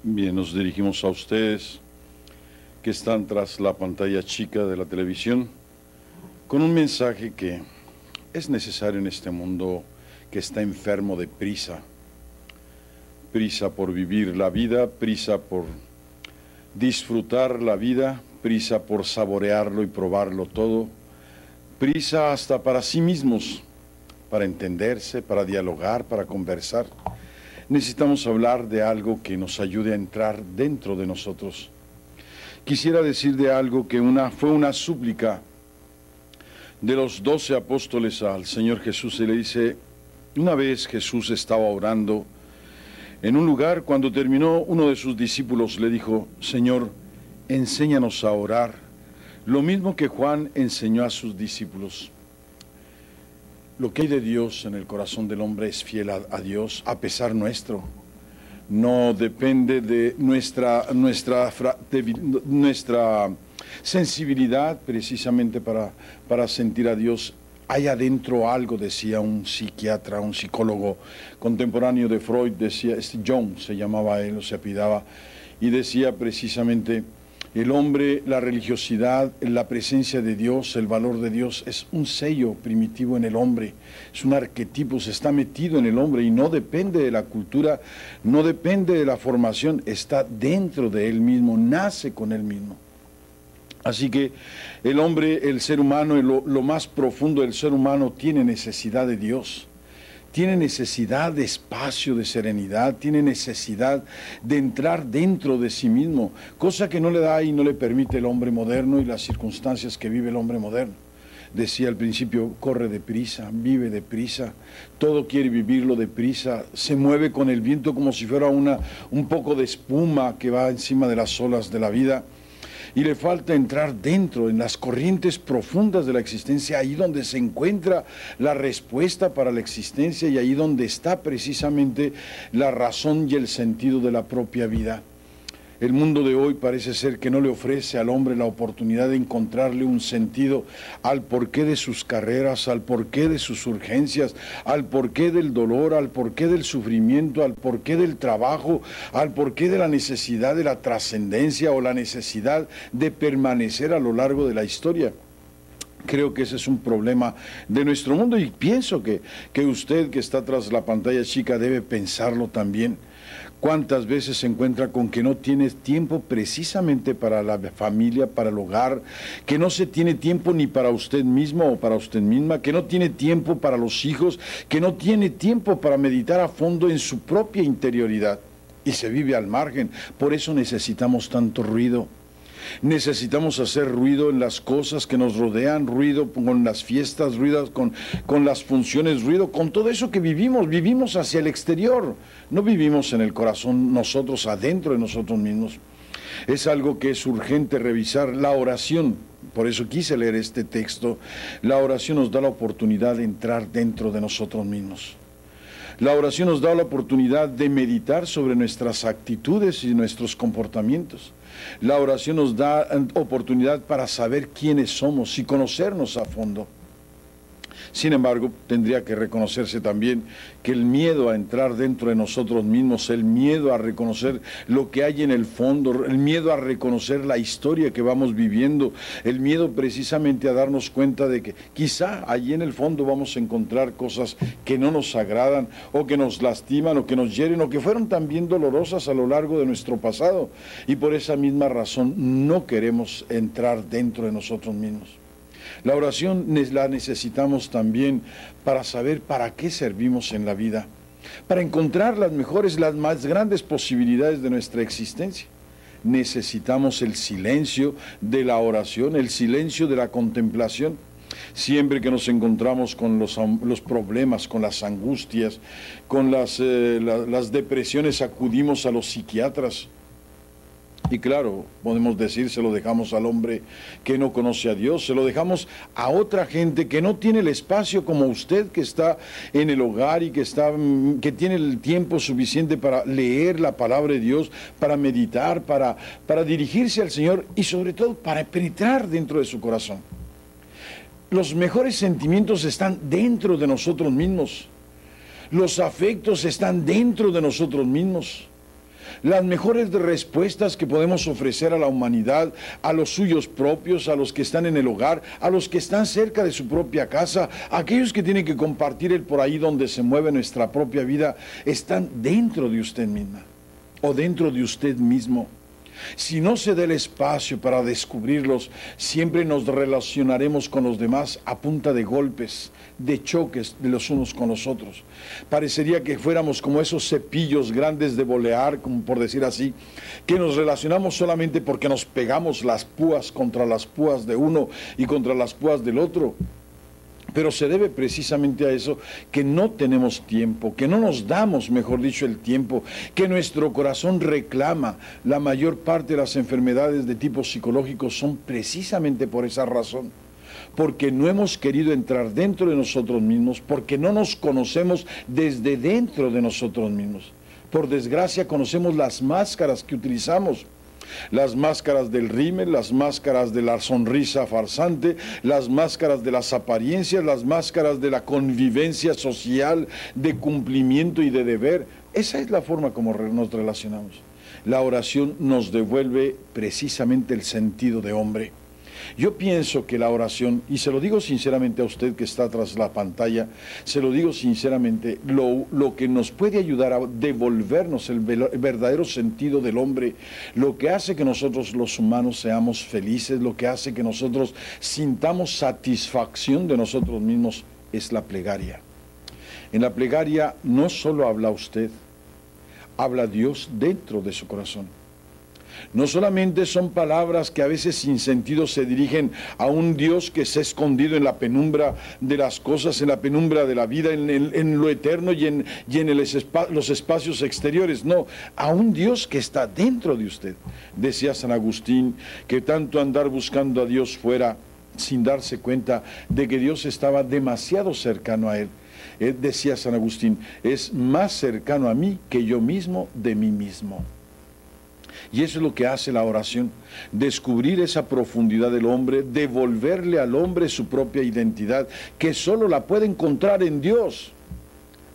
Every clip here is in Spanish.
Bien, nos dirigimos a ustedes que están tras la pantalla chica de la televisión con un mensaje que es necesario en este mundo que está enfermo de prisa. Prisa por vivir la vida, prisa por disfrutar la vida, prisa por saborearlo y probarlo todo, prisa hasta para sí mismos, para entenderse, para dialogar, para conversar. Necesitamos hablar de algo que nos ayude a entrar dentro de nosotros. Quisiera decir de algo que fue una súplica de los 12 apóstoles al Señor Jesús. Se le dice, una vez Jesús estaba orando en un lugar, cuando terminó, uno de sus discípulos le dijo, Señor, enséñanos a orar, lo mismo que Juan enseñó a sus discípulos. Lo que hay de Dios en el corazón del hombre es fiel a Dios, a pesar nuestro. No depende de nuestra sensibilidad precisamente para sentir a Dios. Hay adentro algo, decía un psiquiatra, un psicólogo contemporáneo de Freud, decía, John se llamaba él, o se apellidaba, y decía precisamente, el hombre, la religiosidad, la presencia de Dios, el valor de Dios, es un sello primitivo en el hombre, es un arquetipo, se está metido en el hombre y no depende de la cultura, no depende de la formación, está dentro de él mismo, nace con él mismo. Así que el hombre, el ser humano, lo más profundo del ser humano tiene necesidad de Dios. Tiene necesidad de espacio, de serenidad, tiene necesidad de entrar dentro de sí mismo, cosa que no le da y no le permite el hombre moderno y las circunstancias que vive el hombre moderno. Decía al principio, corre deprisa, vive deprisa, todo quiere vivirlo deprisa, se mueve con el viento como si fuera un poco de espuma que va encima de las olas de la vida. Y le falta entrar dentro, en las corrientes profundas de la existencia, ahí donde se encuentra la respuesta para la existencia y ahí donde está precisamente la razón y el sentido de la propia vida. El mundo de hoy parece ser que no le ofrece al hombre la oportunidad de encontrarle un sentido al porqué de sus carreras, al porqué de sus urgencias, al porqué del dolor, al porqué del sufrimiento, al porqué del trabajo, al porqué de la necesidad de la trascendencia o la necesidad de permanecer a lo largo de la historia. Creo que ese es un problema de nuestro mundo y pienso que usted que está tras la pantalla chica debe pensarlo también. ¿Cuántas veces se encuentra con que no tiene tiempo precisamente para la familia, para el hogar, que no se tiene tiempo ni para usted mismo o para usted misma, que no tiene tiempo para los hijos, que no tiene tiempo para meditar a fondo en su propia interioridad y se vive al margen? Por eso necesitamos tanto ruido. Necesitamos hacer ruido en las cosas que nos rodean, ruido con las fiestas, ruido con las funciones, ruido con todo eso que vivimos hacia el exterior, no vivimos en el corazón nosotros, adentro de nosotros mismos. Es algo que es urgente revisar. La oración, por eso quise leer este texto, la oración nos da la oportunidad de entrar dentro de nosotros mismos. La oración nos da la oportunidad de meditar sobre nuestras actitudes y nuestros comportamientos. La oración nos da oportunidad para saber quiénes somos y conocernos a fondo. Sin embargo, tendría que reconocerse también que el miedo a entrar dentro de nosotros mismos, el miedo a reconocer lo que hay en el fondo, el miedo a reconocer la historia que vamos viviendo, el miedo precisamente a darnos cuenta de que quizá allí en el fondo vamos a encontrar cosas que no nos agradan o que nos lastiman o que nos hieren o que fueron también dolorosas a lo largo de nuestro pasado. Y por esa misma razón no queremos entrar dentro de nosotros mismos. La oración la necesitamos también para saber para qué servimos en la vida, para encontrar las mejores, las más grandes posibilidades de nuestra existencia. Necesitamos el silencio de la oración, el silencio de la contemplación. Siempre que nos encontramos con los problemas, con las angustias, con las depresiones, acudimos a los psiquiatras. Y claro, podemos decir, se lo dejamos al hombre que no conoce a Dios, se lo dejamos a otra gente que no tiene el espacio como usted, que está en el hogar y que tiene el tiempo suficiente para leer la palabra de Dios, para meditar, para dirigirse al Señor y sobre todo para penetrar dentro de su corazón. Los mejores sentimientos están dentro de nosotros mismos. Los afectos están dentro de nosotros mismos. las mejores respuestas que podemos ofrecer a la humanidad, a los suyos propios, a los que están en el hogar, a los que están cerca de su propia casa, a aquellos que tienen que compartir el por ahí donde se mueve nuestra propia vida, están dentro de usted misma o dentro de usted mismo. Si no se da el espacio para descubrirlos, siempre nos relacionaremos con los demás a punta de golpes, de choques de los unos con los otros. Parecería que fuéramos como esos cepillos grandes de bolear, como por decir así, que nos relacionamos solamente porque nos pegamos las púas contra las púas de uno y contra las púas del otro. Pero se debe precisamente a eso, que no tenemos tiempo, que no nos damos, mejor dicho, el tiempo, que nuestro corazón reclama. La mayor parte de las enfermedades de tipo psicológico son precisamente por esa razón, porque no hemos querido entrar dentro de nosotros mismos, porque no nos conocemos desde dentro de nosotros mismos. Por desgracia conocemos las máscaras que utilizamos. Las máscaras del rímel, las máscaras de la sonrisa farsante, las máscaras de las apariencias, las máscaras de la convivencia social, de cumplimiento y de deber. Esa es la forma como nos relacionamos. La oración nos devuelve precisamente el sentido de hombre. Yo pienso que la oración, y se lo digo sinceramente a usted que está tras la pantalla, se lo digo sinceramente, lo que nos puede ayudar a devolvernos el verdadero sentido del hombre, lo que hace que nosotros los humanos seamos felices, lo que hace que nosotros sintamos satisfacción de nosotros mismos, es la plegaria. En la plegaria no solo habla usted, habla Dios dentro de su corazón. No solamente son palabras que a veces sin sentido se dirigen a un Dios que se ha escondido en la penumbra de las cosas, en la penumbra de la vida, en lo eterno y en los espacios exteriores. No, a un Dios que está dentro de usted. Decía San Agustín que tanto andar buscando a Dios fuera sin darse cuenta de que Dios estaba demasiado cercano a él. Decía San Agustín, es más cercano a mí que yo mismo de mí mismo. Y eso es lo que hace la oración, descubrir esa profundidad del hombre, devolverle al hombre su propia identidad, que solo la puede encontrar en Dios.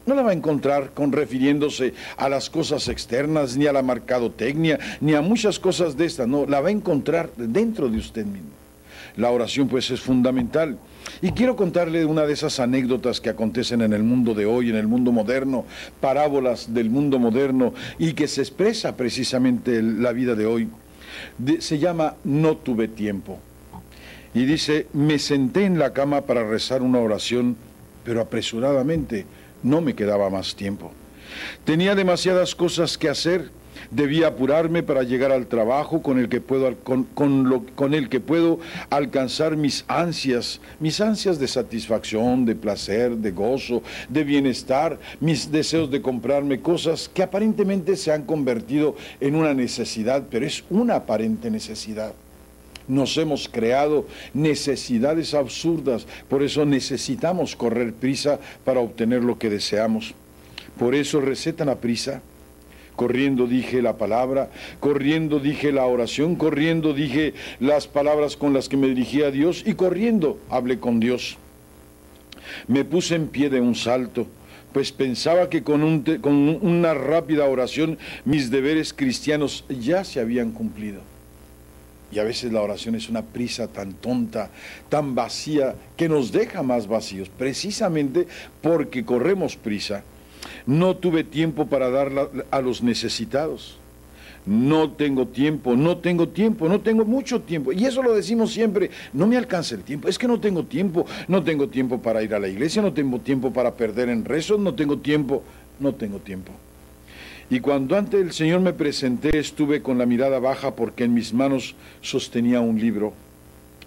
No la va a encontrar refiriéndose a las cosas externas, ni a la mercadotecnia, ni a muchas cosas de estas, no, la va a encontrar dentro de usted mismo. La oración pues es fundamental. Y quiero contarle una de esas anécdotas que acontecen en el mundo de hoy, en el mundo moderno, parábolas del mundo moderno y que se expresa precisamente la vida de hoy. Se llama No tuve tiempo. Y dice, me senté en la cama para rezar una oración, pero apresuradamente no me quedaba más tiempo. Tenía demasiadas cosas que hacer. Debía apurarme para llegar al trabajo con el que puedo alcanzar mis ansias de satisfacción, de placer, de gozo, de bienestar, mis deseos de comprarme cosas que aparentemente se han convertido en una necesidad, pero es una aparente necesidad. Nos hemos creado necesidades absurdas, por eso necesitamos correr prisa para obtener lo que deseamos. Por eso recé tan aprisa. Corriendo dije la palabra, corriendo dije la oración, corriendo dije las palabras con las que me dirigí a Dios y corriendo hablé con Dios. Me puse en pie de un salto, pues pensaba que con una rápida oración mis deberes cristianos ya se habían cumplido. Y a veces la oración es una prisa tan tonta, tan vacía, que nos deja más vacíos, precisamente porque corremos prisa. No tuve tiempo para darla a los necesitados. No tengo tiempo, no tengo mucho tiempo. Y eso lo decimos siempre, no me alcanza el tiempo. Es que no tengo tiempo para ir a la iglesia, no tengo tiempo para perder en rezos, no tengo tiempo. Y cuando ante el Señor me presenté, estuve con la mirada baja porque en mis manos sostenía un libro.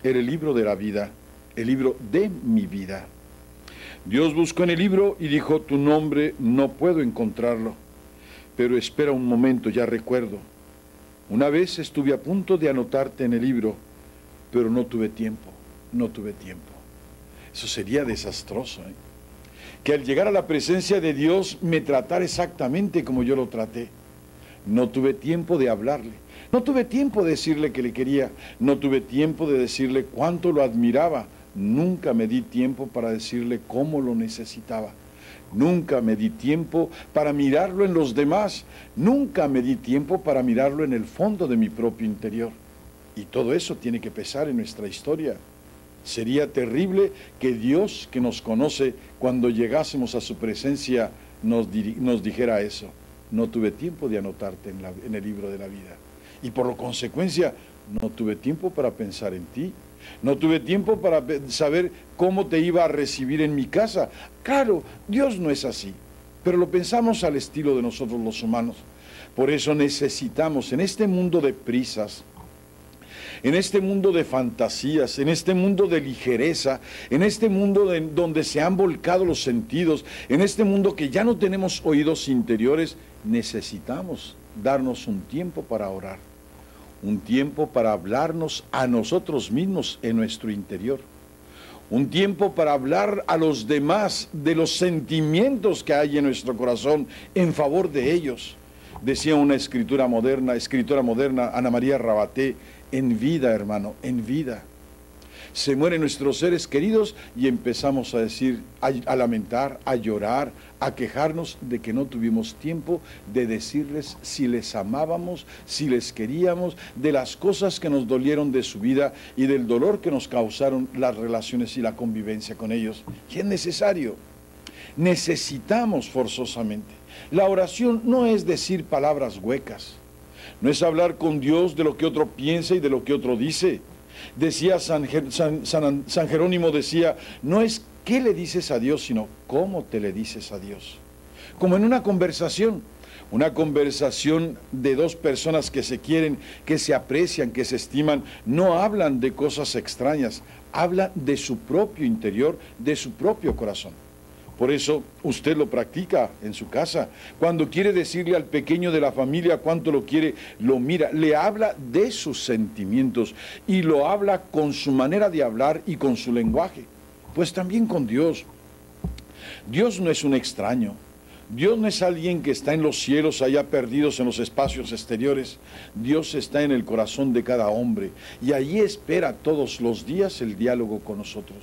Era el libro de la vida, el libro de mi vida. Dios buscó en el libro y dijo, tu nombre no puedo encontrarlo, pero espera un momento, ya recuerdo. Una vez estuve a punto de anotarte en el libro, pero no tuve tiempo. Eso sería desastroso, ¿eh? Que al llegar a la presencia de Dios me tratara exactamente como yo lo traté. No tuve tiempo de hablarle, no tuve tiempo de decirle que le quería, no tuve tiempo de decirle cuánto lo admiraba. Nunca me di tiempo para decirle cómo lo necesitaba. Nunca me di tiempo para mirarlo en los demás. Nunca me di tiempo para mirarlo en el fondo de mi propio interior. Y todo eso tiene que pesar en nuestra historia. Sería terrible que Dios, que nos conoce, cuando llegásemos a su presencia, nos dijera eso. No tuve tiempo de anotarte en el libro de la vida. Y por consecuencia, no tuve tiempo para pensar en ti. No tuve tiempo para saber cómo te iba a recibir en mi casa. Claro, Dios no es así, pero lo pensamos al estilo de nosotros los humanos. Por eso necesitamos, en este mundo de prisas, en este mundo de fantasías, en este mundo de ligereza, en este mundo donde se han volcado los sentidos, en este mundo que ya no tenemos oídos interiores, necesitamos darnos un tiempo para orar, un tiempo para hablarnos a nosotros mismos en nuestro interior, un tiempo para hablar a los demás de los sentimientos que hay en nuestro corazón en favor de ellos. Decía una escritora moderna, Ana María Rabaté, en vida, hermano, en vida. Se mueren nuestros seres queridos y empezamos a decir, a lamentar, a llorar, a quejarnos de que no tuvimos tiempo de decirles si les amábamos, si les queríamos, de las cosas que nos dolieron de su vida y del dolor que nos causaron las relaciones y la convivencia con ellos. Y es necesario, necesitamos forzosamente. La oración no es decir palabras huecas, no es hablar con Dios de lo que otro piensa y de lo que otro dice. Decía San Jerónimo, decía, no es qué le dices a Dios, sino cómo te le dices a Dios. Como en una conversación de dos personas que se quieren, que se aprecian, que se estiman, no hablan de cosas extrañas, hablan de su propio interior, de su propio corazón. Por eso usted lo practica en su casa. Cuando quiere decirle al pequeño de la familia cuánto lo quiere, lo mira, le habla de sus sentimientos y lo habla con su manera de hablar y con su lenguaje. Pues también con Dios. Dios no es un extraño. Dios no es alguien que está en los cielos allá perdidos en los espacios exteriores. Dios está en el corazón de cada hombre y allí espera todos los días el diálogo con nosotros.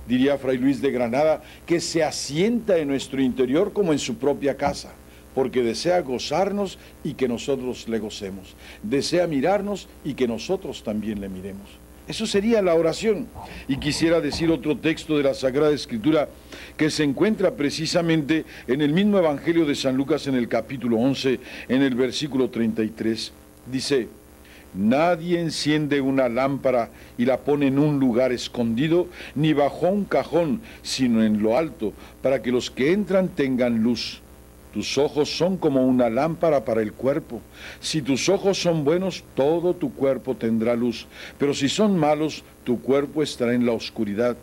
Diría Fray Luis de Granada que se asienta en nuestro interior como en su propia casa, porque desea gozarnos y que nosotros le gocemos. Desea mirarnos y que nosotros también le miremos. Eso sería la oración. Y quisiera decir otro texto de la Sagrada Escritura que se encuentra precisamente en el mismo Evangelio de San Lucas en el capítulo 11, en el versículo 33. Dice: nadie enciende una lámpara y la pone en un lugar escondido, ni bajo un cajón, sino en lo alto, para que los que entran tengan luz. Tus ojos son como una lámpara para el cuerpo. Si tus ojos son buenos, todo tu cuerpo tendrá luz. Pero si son malos, tu cuerpo estará en la oscuridad.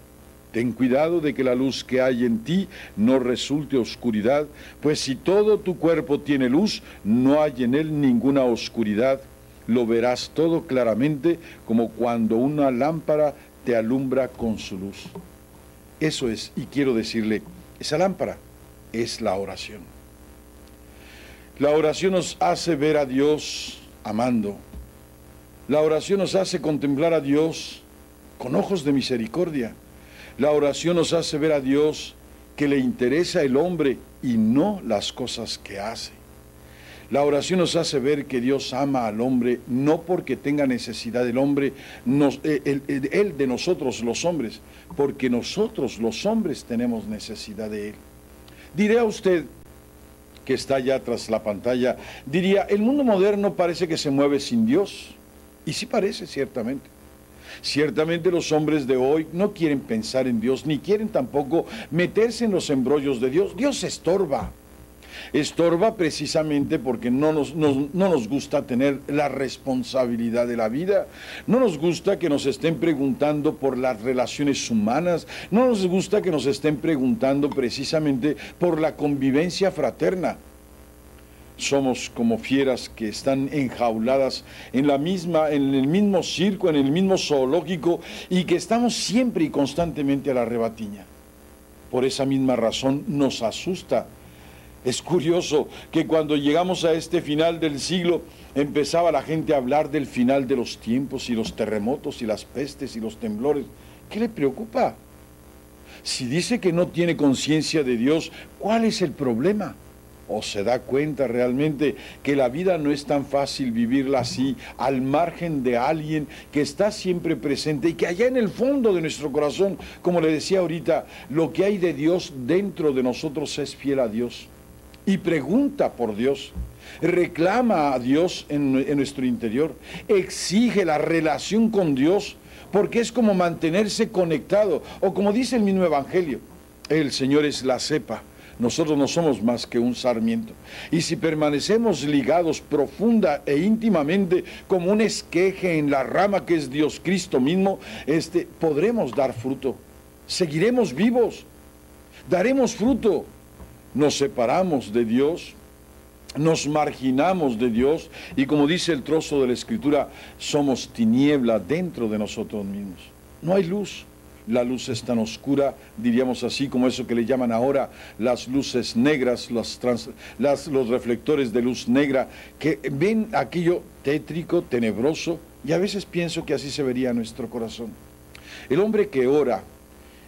Ten cuidado de que la luz que hay en ti no resulte oscuridad, pues si todo tu cuerpo tiene luz, no hay en él ninguna oscuridad. Lo verás todo claramente, como cuando una lámpara te alumbra con su luz. Eso es, y quiero decirle, esa lámpara es la oración. La oración nos hace ver a Dios amando. La oración nos hace contemplar a Dios con ojos de misericordia. La oración nos hace ver a Dios que le interesa el hombre y no las cosas que hace. La oración nos hace ver que Dios ama al hombre, no porque tenga necesidad del hombre, Él de nosotros los hombres, porque nosotros los hombres tenemos necesidad de Él. Diré a usted, que está allá tras la pantalla, diría, el mundo moderno parece que se mueve sin Dios. Y sí parece, ciertamente. Ciertamente los hombres de hoy no quieren pensar en Dios, ni quieren tampoco meterse en los embrollos de Dios. Dios estorba. Estorba precisamente porque no nos gusta tener la responsabilidad de la vida, no nos gusta que nos estén preguntando por las relaciones humanas, no nos gusta que nos estén preguntando precisamente por la convivencia fraterna. Somos como fieras que están enjauladas en el mismo circo, en el mismo zoológico, y que estamos siempre y constantemente a la rebatiña. Por esa misma razón nos asusta. Es curioso que cuando llegamos a este final del siglo, empezaba la gente a hablar del final de los tiempos y los terremotos y las pestes y los temblores. ¿Qué le preocupa? Si dice que no tiene conciencia de Dios, ¿cuál es el problema? ¿O se da cuenta realmente que la vida no es tan fácil vivirla así, al margen de alguien que está siempre presente y que allá en el fondo de nuestro corazón, como le decía ahorita, lo que hay de Dios dentro de nosotros es fiel a Dios? Y pregunta por Dios, reclama a Dios en nuestro interior, exige la relación con Dios, porque es como mantenerse conectado, o como dice el mismo Evangelio, el Señor es la cepa, nosotros no somos más que un sarmiento, y si permanecemos ligados profunda e íntimamente como un esqueje en la rama que es Dios Cristo mismo, podremos dar fruto, seguiremos vivos, daremos fruto. Nos separamos de Dios, nos marginamos de Dios y, como dice el trozo de la Escritura, somos tiniebla dentro de nosotros mismos. No hay luz. La luz es tan oscura, diríamos así, como eso que le llaman ahora las luces negras, los reflectores de luz negra, que ven aquello tétrico, tenebroso, y a veces pienso que así se vería nuestro corazón. El hombre que ora,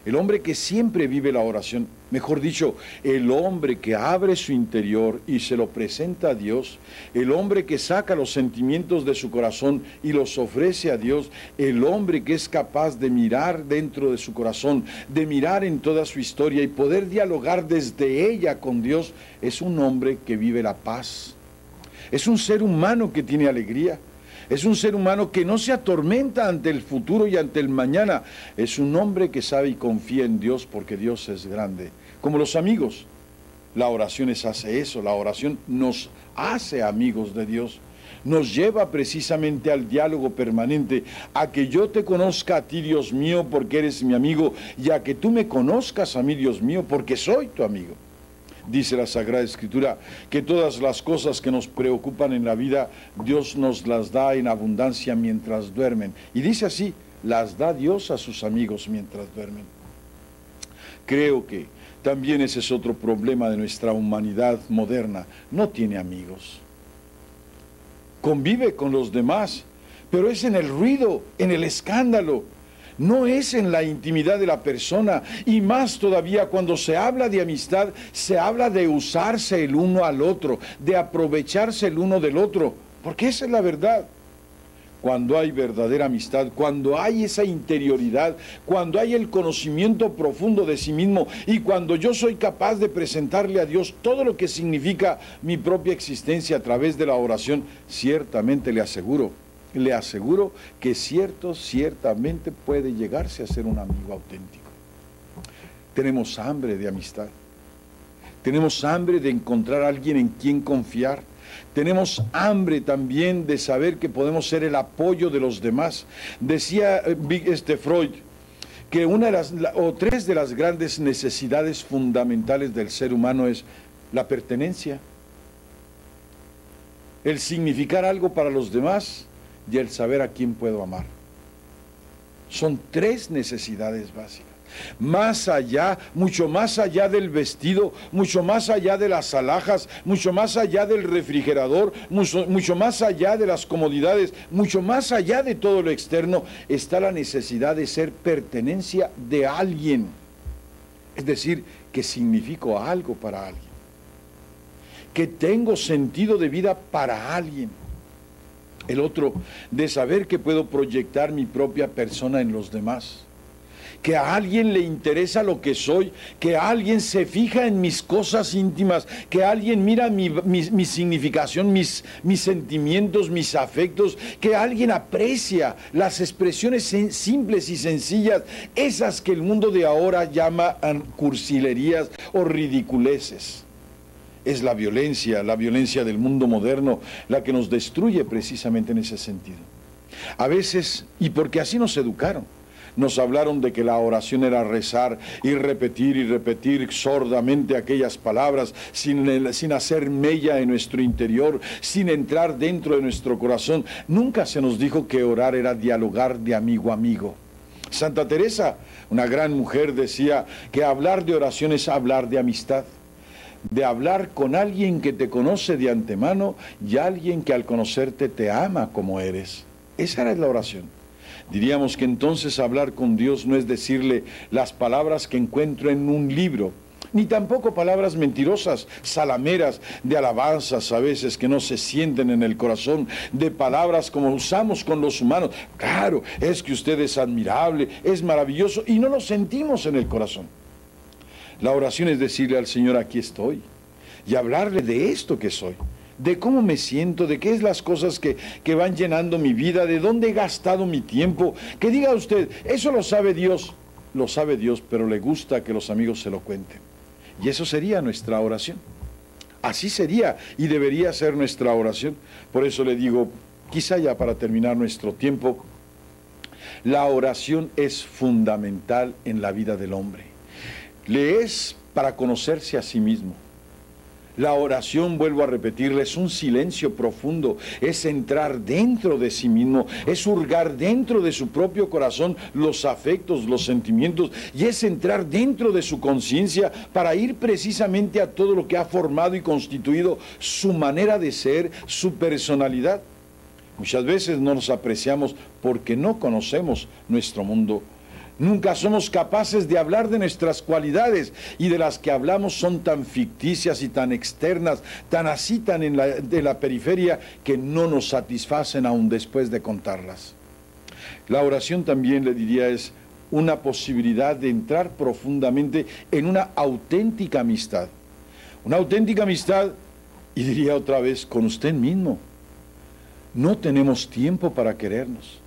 el hombre que siempre vive la oración, mejor dicho, el hombre que abre su interior y se lo presenta a Dios, el hombre que saca los sentimientos de su corazón y los ofrece a Dios, el hombre que es capaz de mirar dentro de su corazón, de mirar en toda su historia y poder dialogar desde ella con Dios, es un hombre que vive la paz. Es un ser humano que tiene alegría. Es un ser humano que no se atormenta ante el futuro y ante el mañana. Es un hombre que sabe y confía en Dios porque Dios es grande. Como los amigos, la oración hace eso. La oración nos hace amigos de Dios. Nos lleva precisamente al diálogo permanente, a que yo te conozca a ti, Dios mío, porque eres mi amigo, y a que tú me conozcas a mí, Dios mío, porque soy tu amigo. Dice la Sagrada Escritura que todas las cosas que nos preocupan en la vida, Dios nos las da en abundancia mientras duermen. Y dice así, las da Dios a sus amigos mientras duermen. Creo que también ese es otro problema de nuestra humanidad moderna. No tiene amigos. Convive con los demás, pero es en el ruido, en el escándalo. No es en la intimidad de la persona, y más todavía cuando se habla de amistad, se habla de usarse el uno al otro, de aprovecharse el uno del otro, porque esa es la verdad. Cuando hay verdadera amistad, cuando hay esa interioridad, cuando hay el conocimiento profundo de sí mismo, y cuando yo soy capaz de presentarle a Dios todo lo que significa mi propia existencia a través de la oración, ciertamente le aseguro que ciertamente puede llegarse a ser un amigo auténtico. Tenemos hambre de amistad. Tenemos hambre de encontrar a alguien en quien confiar. Tenemos hambre también de saber que podemos ser el apoyo de los demás. Decía Freud que tres de las grandes necesidades fundamentales del ser humano es la pertenencia, el significar algo para los demás y el saber a quién puedo amar. Son tres necesidades básicas. Más allá, mucho más allá del vestido, mucho más allá de las alhajas, mucho más allá del refrigerador, mucho más allá de las comodidades, mucho más allá de todo lo externo, está la necesidad de ser pertenencia de alguien. Es decir, que significo algo para alguien, que tengo sentido de vida para alguien. El otro, de saber que puedo proyectar mi propia persona en los demás, que a alguien le interesa lo que soy, que a alguien se fija en mis cosas íntimas, que alguien mira mi significación, mis sentimientos, mis afectos, que alguien aprecia las expresiones simples y sencillas, esas que el mundo de ahora llama cursilerías o ridiculeces. Es la violencia del mundo moderno, la que nos destruye precisamente en ese sentido. A veces, y porque así nos educaron, nos hablaron de que la oración era rezar y repetir sordamente aquellas palabras sin hacer mella en nuestro interior, sin entrar dentro de nuestro corazón. Nunca se nos dijo que orar era dialogar de amigo a amigo. Santa Teresa, una gran mujer, decía que hablar de oración es hablar de amistad, de hablar con alguien que te conoce de antemano y alguien que al conocerte te ama como eres. Esa era la oración. Diríamos que entonces hablar con Dios no es decirle las palabras que encuentro en un libro, ni tampoco palabras mentirosas, salameras, de alabanzas a veces que no se sienten en el corazón, de palabras como usamos con los humanos. Claro, es que usted es admirable, es maravilloso, y no lo sentimos en el corazón. La oración es decirle al Señor, aquí estoy, y hablarle de esto que soy, de cómo me siento, de qué es las cosas que van llenando mi vida, de dónde he gastado mi tiempo. Que diga usted, eso lo sabe Dios, pero le gusta que los amigos se lo cuenten. Y eso sería nuestra oración. Así sería y debería ser nuestra oración. Por eso le digo, quizá ya para terminar nuestro tiempo, la oración es fundamental en la vida del hombre. Le es para conocerse a sí mismo. La oración, vuelvo a repetirle, es un silencio profundo, es entrar dentro de sí mismo, es hurgar dentro de su propio corazón los afectos, los sentimientos, y es entrar dentro de su conciencia para ir precisamente a todo lo que ha formado y constituido su manera de ser, su personalidad. Muchas veces no nos apreciamos porque no conocemos nuestro mundo. Nunca somos capaces de hablar de nuestras cualidades, y de las que hablamos son tan ficticias y tan externas, tan en la periferia, que no nos satisfacen aún después de contarlas. La oración también, le diría, es una posibilidad de entrar profundamente en una auténtica amistad. Una auténtica amistad, y diría otra vez, con usted mismo. No tenemos tiempo para querernos.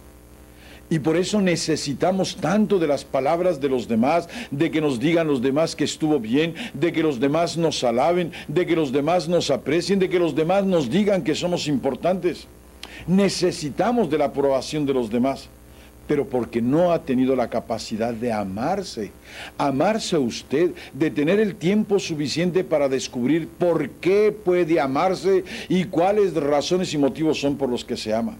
Y por eso necesitamos tanto de las palabras de los demás, de que nos digan los demás que estuvo bien, de que los demás nos alaben, de que los demás nos aprecien, de que los demás nos digan que somos importantes. Necesitamos de la aprobación de los demás, pero porque no ha tenido la capacidad de amarse. Amarse usted, de tener el tiempo suficiente para descubrir por qué puede amarse y cuáles razones y motivos son por los que se ama.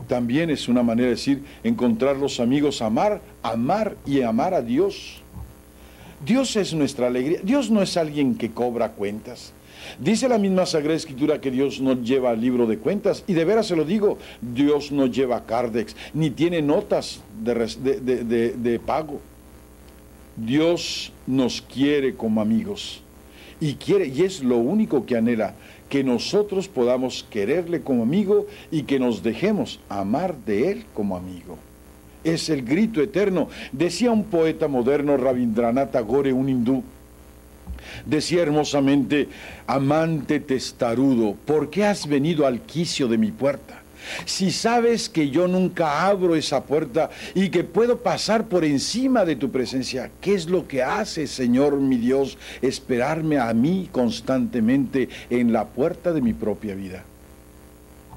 También es una manera de decir, encontrar los amigos, amar y amar a Dios. Dios es nuestra alegría. Dios no es alguien que cobra cuentas. Dice la misma Sagrada Escritura que Dios no lleva libro de cuentas, y de veras se lo digo, Dios no lleva Cardex, ni tiene notas de pago. Dios nos quiere como amigos, y es lo único que anhela, que nosotros podamos quererle como amigo y que nos dejemos amar de él como amigo. Es el grito eterno. Decía un poeta moderno, Rabindranath Tagore, un hindú, decía hermosamente: amante testarudo, ¿por qué has venido al quicio de mi puerta? Si sabes que yo nunca abro esa puerta y que puedo pasar por encima de tu presencia, ¿qué es lo que hace, Señor mi Dios, esperarme a mí constantemente en la puerta de mi propia vida?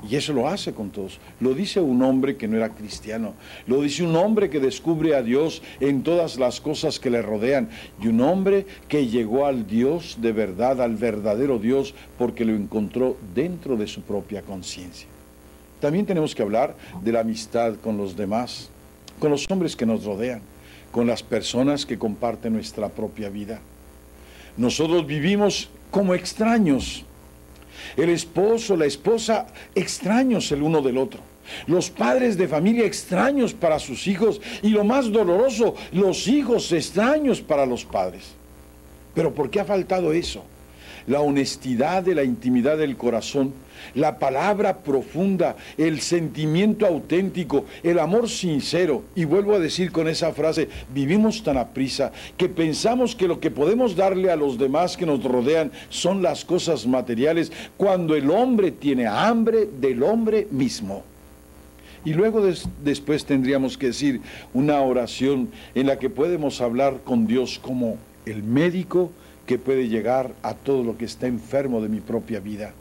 Y eso lo hace con todos. Lo dice un hombre que no era cristiano, lo dice un hombre que descubre a Dios en todas las cosas que le rodean, y un hombre que llegó al Dios de verdad, al verdadero Dios, porque lo encontró dentro de su propia conciencia. También tenemos que hablar de la amistad con los demás, con los hombres que nos rodean, con las personas que comparten nuestra propia vida. Nosotros vivimos como extraños. El esposo, la esposa, extraños el uno del otro. Los padres de familia, extraños para sus hijos. Y lo más doloroso, los hijos extraños para los padres. ¿Pero por qué ha faltado eso? La honestidad de la intimidad del corazón, la palabra profunda, el sentimiento auténtico, el amor sincero. Y vuelvo a decir con esa frase, vivimos tan aprisa que pensamos que lo que podemos darle a los demás que nos rodean son las cosas materiales, cuando el hombre tiene hambre del hombre mismo. Y luego después tendríamos que decir una oración en la que podemos hablar con Dios como el médico que puede llegar a todo lo que está enfermo de mi propia vida.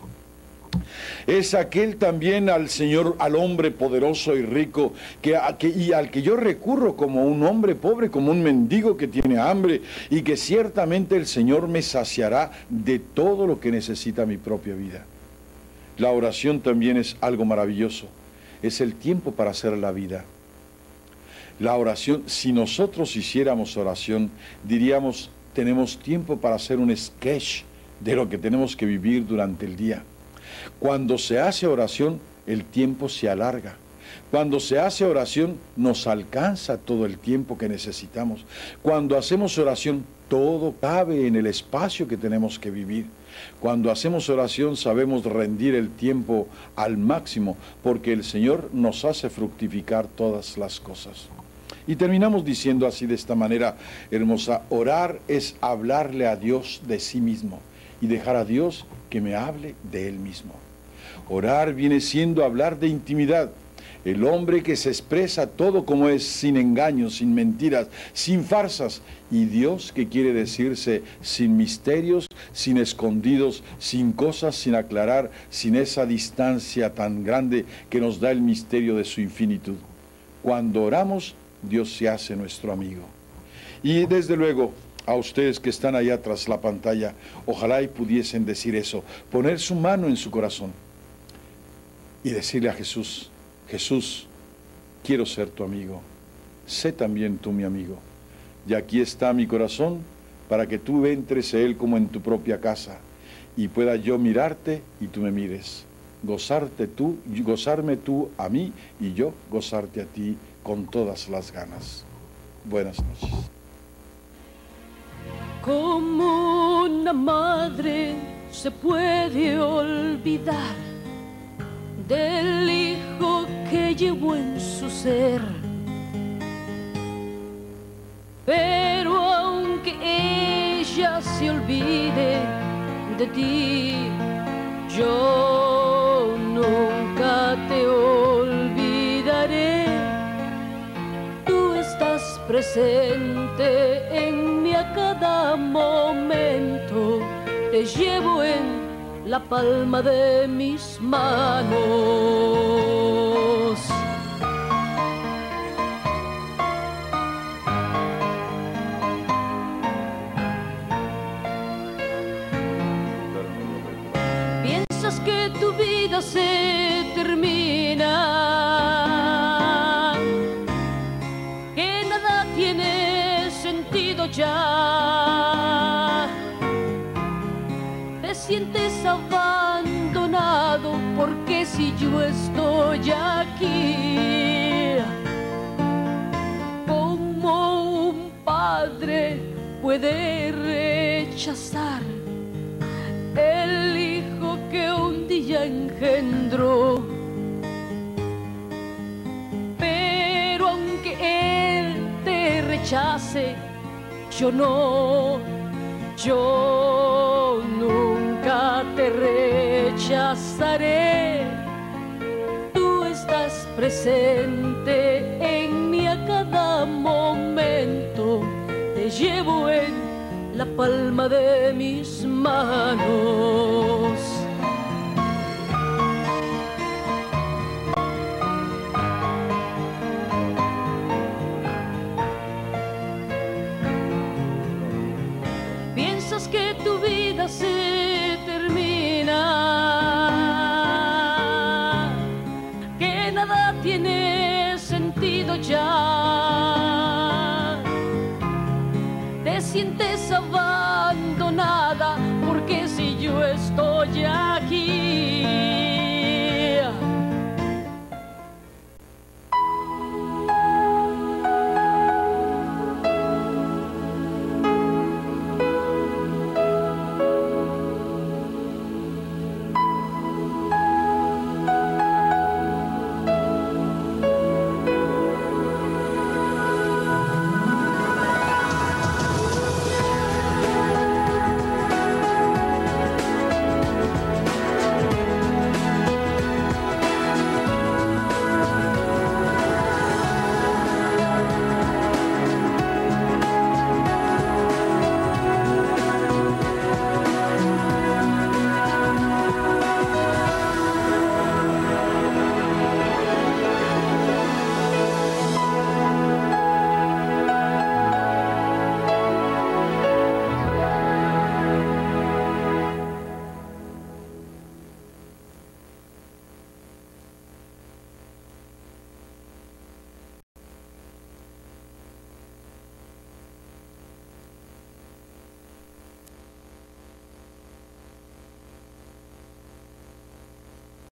Es aquel también al Señor, al hombre poderoso y rico, y al que yo recurro como un hombre pobre, como un mendigo que tiene hambre, y que ciertamente el Señor me saciará de todo lo que necesita mi propia vida. La oración también es algo maravilloso, es el tiempo para hacer la vida. La oración, si nosotros hiciéramos oración, diríamos: tenemos tiempo para hacer un sketch de lo que tenemos que vivir durante el día. Cuando se hace oración, el tiempo se alarga. Cuando se hace oración, nos alcanza todo el tiempo que necesitamos. Cuando hacemos oración, todo cabe en el espacio que tenemos que vivir. Cuando hacemos oración, sabemos rendir el tiempo al máximo, porque el Señor nos hace fructificar todas las cosas. Y terminamos diciendo así, de esta manera hermosa: orar es hablarle a Dios de sí mismo y dejar a Dios que me hable de Él mismo. Orar viene siendo hablar de intimidad. El hombre que se expresa todo como es, sin engaños, sin mentiras, sin farsas. Y Dios que quiere decirse sin misterios, sin escondidos, sin cosas sin aclarar, sin esa distancia tan grande que nos da el misterio de su infinitud. Cuando oramos, Dios se hace nuestro amigo. Y desde luego, a ustedes que están allá tras la pantalla, ojalá y pudiesen decir eso, poner su mano en su corazón y decirle a Jesús: Jesús, quiero ser tu amigo, sé también tú mi amigo, y aquí está mi corazón para que tú entres a él como en tu propia casa, y pueda yo mirarte y tú me mires, gozarme tú a mí y yo gozarte a ti con todas las ganas. Buenas noches. Como una madre se puede olvidar del hijo que llevó en su ser, pero aunque ella se olvide de ti, yo nunca te olvidaré. Tú estás presente en mí a cada momento, te llevo en la palma de mis manos. Piensas que tu vida se termina, que nada tiene sentido ya. Te sientes abandonado porque si yo estoy aquí, como un padre puede rechazar el hijo que un día engendró. Pero aunque él te rechace, yo no, yo nunca te rechazaré. Tú estás presente en mí a cada momento, te llevo en la palma de mis manos. Piensas que tu vida se termina, que nada tiene sentido ya. Te sientes